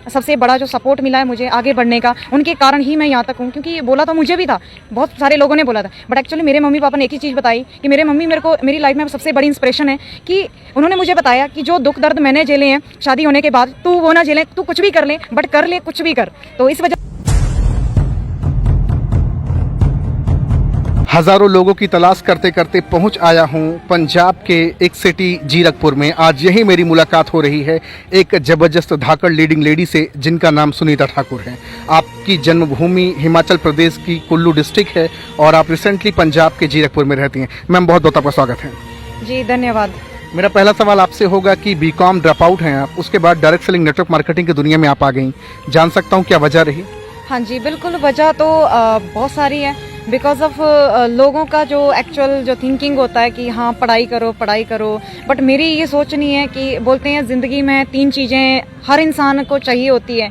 सबसे बड़ा जो सपोर्ट मिला है मुझे आगे बढ़ने का, उनके कारण ही मैं यहाँ तक हूँ। क्योंकि बोला तो मुझे भी था, बहुत सारे लोगों ने बोला था, बट एक्चुअली मेरे मम्मी पापा ने एक ही चीज़ बताई कि मेरे मम्मी मेरे को मेरी लाइफ में सबसे बड़ी इंस्पिरेशन है कि उन्होंने मुझे बताया कि जो दुख दर्द मैंने झेले हैं शादी होने के बाद, तू वो ना झेले, तू कुछ भी कर ले, बट कर ले, कुछ भी कर। तो इस वजह हजारों लोगों की तलाश करते करते पहुंच आया हूं पंजाब के एक सिटी जीरकपुर में। आज यही मेरी मुलाकात हो रही है एक जबरदस्त धाकड़ लीडिंग लेडी से, जिनका नाम सुनीता ठाकुर है। आपकी जन्मभूमि हिमाचल प्रदेश की कुल्लू डिस्ट्रिक्ट है और आप रिसेंटली पंजाब के जीरकपुर में रहती हैं। मैम, बहुत बहुत आपका स्वागत है। जी धन्यवाद। मेरा पहला सवाल आपसे होगा कि बीकॉम ड्रॉप आउट हैं आप, उसके बाद डायरेक्ट सेलिंग नेटवर्क मार्केटिंग की दुनिया में आप आ गई, जान सकता हूँ क्या वजह रही? हाँ जी बिल्कुल, वजह तो बहुत सारी है। बिकॉज ऑफ लोगों का जो एक्चुअल जो थिंकिंग होता है कि हाँ पढ़ाई करो, बट मेरी ये सोच नहीं है कि बोलते हैं ज़िंदगी में 3 चीज़ें हर इंसान को चाहिए होती है।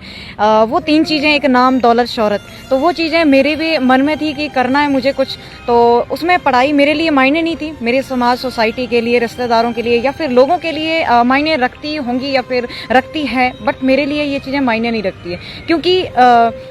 वो 3 चीज़ें, एक नाम, दौलत, शोहरत। तो वो चीज़ें मेरे भी मन में थी कि करना है मुझे कुछ, तो उसमें पढ़ाई मेरे लिए मायने नहीं थी। मेरे समाज, सोसाइटी के लिए, रिश्तेदारों के लिए या फिर लोगों के लिए मायने रखती होंगी या फिर रखती है, बट मेरे लिए ये चीज़ें मायने नहीं रखती है। क्योंकि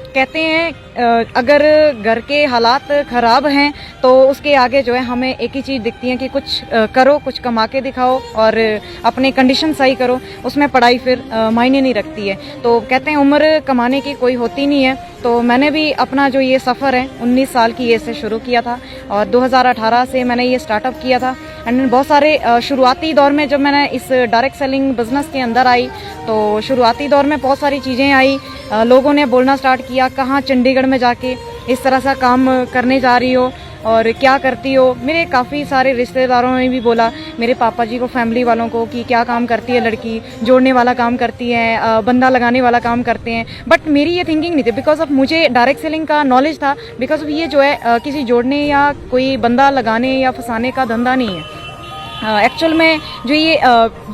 कहते हैं अगर घर के हालात ख़राब हैं तो उसके आगे जो है हमें एक ही चीज़ दिखती है कि कुछ करो, कुछ कमा के दिखाओ और अपने कंडीशन सही करो, उसमें पढ़ाई फिर मायने नहीं रखती है। तो कहते हैं उम्र कमाने की कोई होती नहीं है। तो मैंने भी अपना जो ये सफ़र है 19 साल की एज से शुरू किया था और 2018 से मैंने ये स्टार्टअप किया था। एंड बहुत सारे शुरुआती दौर में जब मैंने इस डायरेक्ट सेलिंग बिजनेस के अंदर आई तो शुरुआती दौर में बहुत सारी चीज़ें आई। लोगों ने बोलना स्टार्ट किया, कहाँ चंडीगढ़ में जाके इस तरह सा काम करने जा रही हो और क्या करती हो। मेरे काफ़ी सारे रिश्तेदारों ने भी बोला, मेरे पापा जी को, फैमिली वालों को, कि क्या काम करती है लड़की, जोड़ने वाला काम करती है, बंदा लगाने वाला काम करते हैं। बट मेरी ये थिंकिंग नहीं थी, बिकॉज ऑफ मुझे डायरेक्ट सेलिंग का नॉलेज था। बिकॉज ऑफ ये जो है किसी जोड़ने या कोई बंदा लगाने या फंसाने का धंधा नहीं है। एक्चुअल में जो ये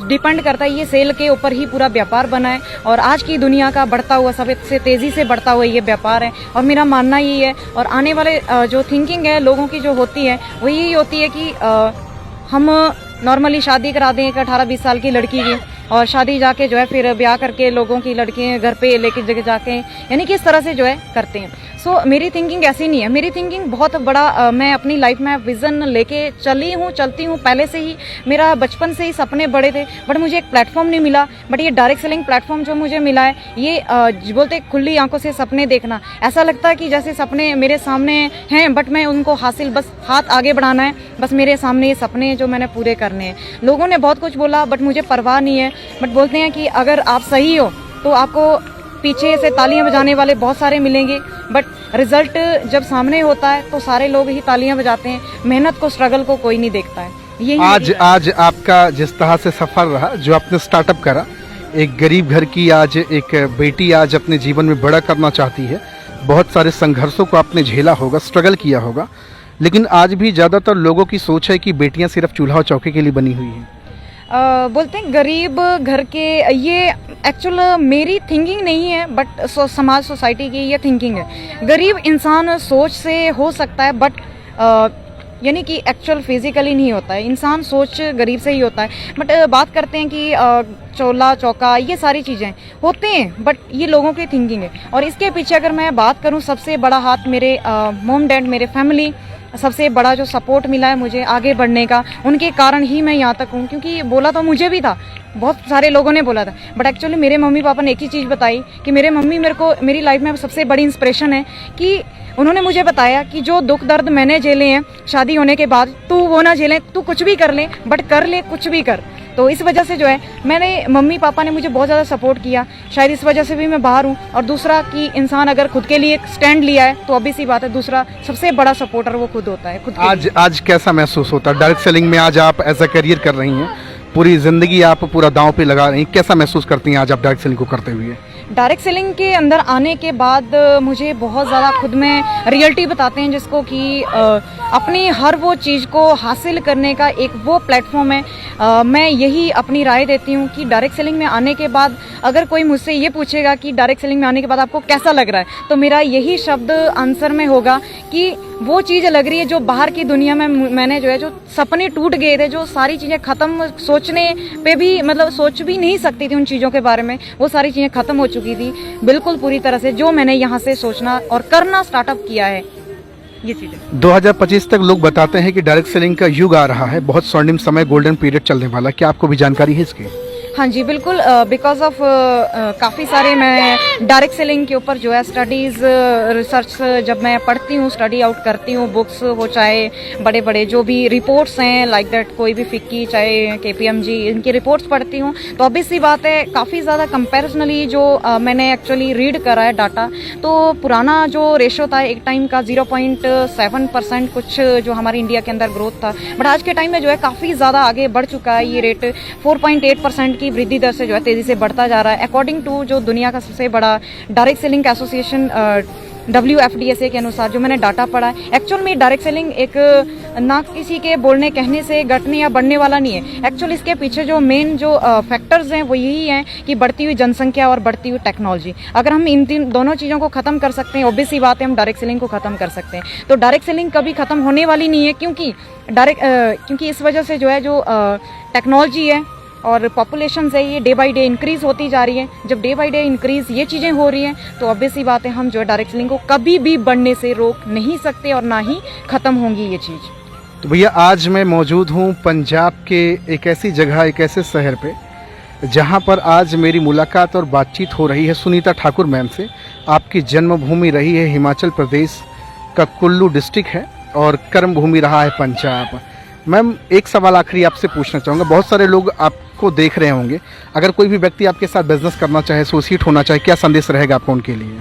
डिपेंड करता है, ये सेल के ऊपर ही पूरा व्यापार बना है और आज की दुनिया का बढ़ता हुआ, सबसे तेज़ी से बढ़ता हुआ ये व्यापार है। और मेरा मानना यही है, और आने वाले जो थिंकिंग है लोगों की जो होती है वो यही होती है कि हम नॉर्मली शादी करा दें एक 18-20 साल की लड़की की, और शादी जाके जो है फिर ब्याह करके लोगों की लड़कियां घर पे लेके जगह जाके, यानी कि इस तरह से जो है करते हैं। सो मेरी थिंकिंग ऐसी नहीं है। मेरी थिंकिंग बहुत बड़ा, मैं अपनी लाइफ में विज़न लेके चलती हूँ पहले से ही। मेरा बचपन से ही सपने बड़े थे, बट मुझे एक प्लेटफॉर्म नहीं मिला। बट ये डायरेक्ट सेलिंग प्लेटफॉर्म जो मुझे मिला है, ये बोलते खुली आंखों से सपने देखना। ऐसा लगता है कि जैसे सपने मेरे सामने हैं, बट मैं उनको हासिल, बस हाथ आगे बढ़ाना है, बस मेरे सामने ये सपने जो मैंने पूरे करने हैं। लोगों ने बहुत कुछ बोला बट मुझे परवाह नहीं है। बट बोलते हैं कि अगर आप सही हो तो आपको पीछे से तालियां बजाने वाले बहुत सारे मिलेंगे, बट रिजल्ट जब सामने होता है तो सारे लोग ही तालियां बजाते हैं। मेहनत को, स्ट्रगल को कोई नहीं देखता है। यही आज आपका जिस तरह से सफर रहा, जो आपने स्टार्टअप करा, एक गरीब घर की आज एक बेटी आज अपने जीवन में बड़ा करना चाहती है। बहुत सारे संघर्षों को आपने झेला होगा, स्ट्रगल किया होगा, लेकिन आज भी ज़्यादातर लोगों की सोच है कि बेटियां सिर्फ चूल्हा और चौके के लिए बनी हुई हैं। बोलते हैं गरीब घर के, ये एक्चुअल मेरी थिंकिंग नहीं है, बट समाज, सोसाइटी की ये थिंकिंग है। गरीब इंसान सोच से हो सकता है, बट यानी कि एक्चुअल फिजिकली नहीं होता है। इंसान सोच गरीब से ही होता है। बट बात करते हैं कि चोला चौका ये सारी चीज़ें होते हैं, बट ये लोगों की थिंकिंग है। और इसके पीछे अगर मैं बात करूं, सबसे बड़ा हाथ मेरे मॉम डैड, मेरे फैमिली, सबसे बड़ा जो सपोर्ट मिला है मुझे आगे बढ़ने का, उनके कारण ही मैं यहाँ तक हूँ। क्योंकि बोला तो मुझे भी था, बहुत सारे लोगों ने बोला था, बट एक्चुअली मेरे मम्मी पापा ने एक ही चीज़ बताई कि मेरे मम्मी मेरे को, मेरी लाइफ में सबसे बड़ी इंस्पिरेशन है कि उन्होंने मुझे बताया कि जो दुख दर्द मैंने झेले हैं शादी होने के बाद, तू वो ना झेले, तू कुछ भी कर ले, बट कर ले, कुछ भी कर। तो इस वजह से जो है मैंने, मम्मी पापा ने मुझे बहुत ज़्यादा सपोर्ट किया। शायद इस वजह से भी मैं बाहर हूँ। और दूसरा कि इंसान अगर खुद के लिए एक स्टैंड लिया है तो ऑब्वियस सी बात है, दूसरा सबसे बड़ा सपोर्टर वो खुद होता है, खुद के आज कैसा महसूस होता है डायरेक्ट सेलिंग में? आज आप एज अ करियर कर रही हैं, पूरी ज़िंदगी आप पूरा दांव पे लगा रही हैं, कैसा महसूस करती हैं आज आप डायरेक्ट सेलिंग को करते हुए? डायरेक्ट सेलिंग के अंदर आने के बाद मुझे बहुत ज़्यादा खुद में रियलिटी बताते हैं, जिसको कि अपनी हर वो चीज़ को हासिल करने का एक वो प्लेटफॉर्म है। मैं यही अपनी राय देती हूँ कि डायरेक्ट सेलिंग में आने के बाद अगर कोई मुझसे ये पूछेगा कि डायरेक्ट सेलिंग में आने के बाद आपको कैसा लग रहा है, तो मेरा यही शब्द आंसर में होगा कि वो चीज़ लग रही है जो बाहर की दुनिया में मैंने जो है, जो सपने टूट गए थे, जो सारी चीज़ें ख़त्म सोच सोचने पे भी मतलब सोच भी नहीं सकती थी उन चीज़ों के बारे में, वो सारी चीज़ें ख़त्म हो चुकी थी बिल्कुल पूरी तरह से, जो मैंने यहाँ से सोचना और करना स्टार्टअप किया है ये चीज़ें। 2025 तक लोग बताते हैं कि डायरेक्ट सेलिंग का युग आ रहा है, बहुत स्वर्णिम समय, गोल्डन पीरियड चलने वाला, क्या आपको भी जानकारी है इसकी? हाँ जी बिल्कुल, बिकॉज ऑफ काफ़ी सारे मैं डायरेक्ट सेलिंग के ऊपर जो है स्टडीज़ रिसर्च जब मैं पढ़ती हूँ, स्टडी आउट करती हूँ, बुक्स हो चाहे बड़े बड़े जो भी रिपोर्ट्स हैं लाइक दैट, कोई भी फिक्की चाहे KPMG, इनकी रिपोर्ट्स पढ़ती हूँ, तो ऑब्वियस सी बात है काफ़ी ज़्यादा कंपैरिजनली जो मैंने एक्चुअली रीड करा है डाटा, तो पुराना जो रेशो था एक टाइम का 0.7% कुछ जो हमारे इंडिया के अंदर ग्रोथ था, बट आज के टाइम में जो है काफ़ी ज़्यादा आगे बढ़ चुका है, ये रेट 4.8% की वृद्धि दर से जो है तेजी से बढ़ता जा रहा है, अकॉर्डिंग टू जो दुनिया का सबसे बड़ा डायरेक्ट सेलिंग एसोसिएशन WFDSA के अनुसार जो मैंने डाटा पढ़ा है। एक्चुअल में डायरेक्ट सेलिंग एक ना किसी के बोलने कहने से घटने या बढ़ने वाला नहीं है, एक्चुअल इसके पीछे जो मेन जो फैक्टर्स हैं वो यही हैं कि बढ़ती हुई जनसंख्या और बढ़ती हुई टेक्नोलॉजी। अगर हम इन तीन दोनों चीज़ों को खत्म कर सकते हैं, ऑब्वियस सी बात है हम डायरेक्ट सेलिंग को खत्म कर सकते हैं। तो डायरेक्ट सेलिंग कभी खत्म होने वाली नहीं है, क्योंकि इस वजह से जो है जो टेक्नोलॉजी है और पॉपुलेशन है ये डे बाय डे इंक्रीज होती जा रही है। जब डे बाय डे इंक्रीज ये चीज़ें हो रही हैं तो ऑब्वियस ही बात है हम जो है डायरेक्ट सेलिंग को कभी भी बढ़ने से रोक नहीं सकते और ना ही ख़त्म होंगी ये चीज़। तो भैया आज मैं मौजूद हूँ पंजाब के एक ऐसी जगह, एक ऐसे शहर पे जहाँ पर आज मेरी मुलाकात और बातचीत हो रही है सुनीता ठाकुर मैम से। आपकी जन्मभूमि रही है हिमाचल प्रदेश का कुल्लू डिस्ट्रिक्ट है और कर्म भूमि रहा है पंजाब। मैम एक सवाल आखिरी आपसे पूछना चाहूँगा, बहुत सारे लोग आपको देख रहे होंगे, अगर कोई भी व्यक्ति आपके साथ बिजनेस करना चाहे, एसोसिएट होना चाहे, क्या संदेश रहेगा आपको उनके लिए?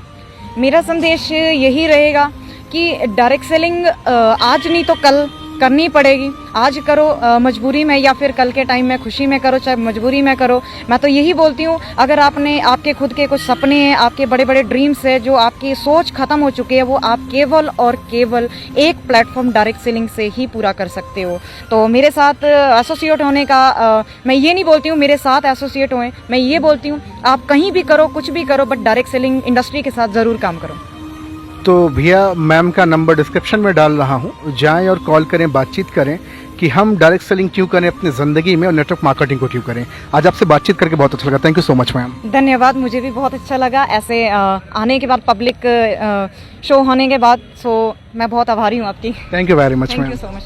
मेरा संदेश यही रहेगा कि डायरेक्ट सेलिंग आज नहीं तो कल करनी पड़ेगी। आज करो मजबूरी में, या फिर कल के टाइम में खुशी में करो, चाहे मजबूरी में करो। मैं तो यही बोलती हूँ अगर आपके खुद के कुछ सपने हैं, आपके बड़े बड़े ड्रीम्स है, जो आपकी सोच खत्म हो चुकी है, वो आप केवल और केवल एक प्लेटफॉर्म डायरेक्ट सेलिंग से ही पूरा कर सकते हो। तो मेरे साथ एसोसिएट होने का मैं ये नहीं बोलती हूँ मेरे साथ एसोसिएट होएं, मैं ये बोलती हूँ आप कहीं भी करो, कुछ भी करो, बट डायरेक्ट सेलिंग इंडस्ट्री के साथ ज़रूर काम करो। तो भैया मैम का नंबर डिस्क्रिप्शन में डाल रहा हूँ, जाएं और कॉल करें, बातचीत करें कि हम डायरेक्ट सेलिंग क्यों करें अपनी ज़िंदगी में और नेटवर्क मार्केटिंग को क्यों करें। आज आपसे बातचीत करके बहुत अच्छा लगा, thank you so much ma'am. धन्यवाद, मुझे भी बहुत अच्छा लगा ऐसे आने के बाद, पब्लिक शो होने के बाद। सो मैं बहुत आभारी हूँ आपकी। Thank you very much thank ma'am. You so much.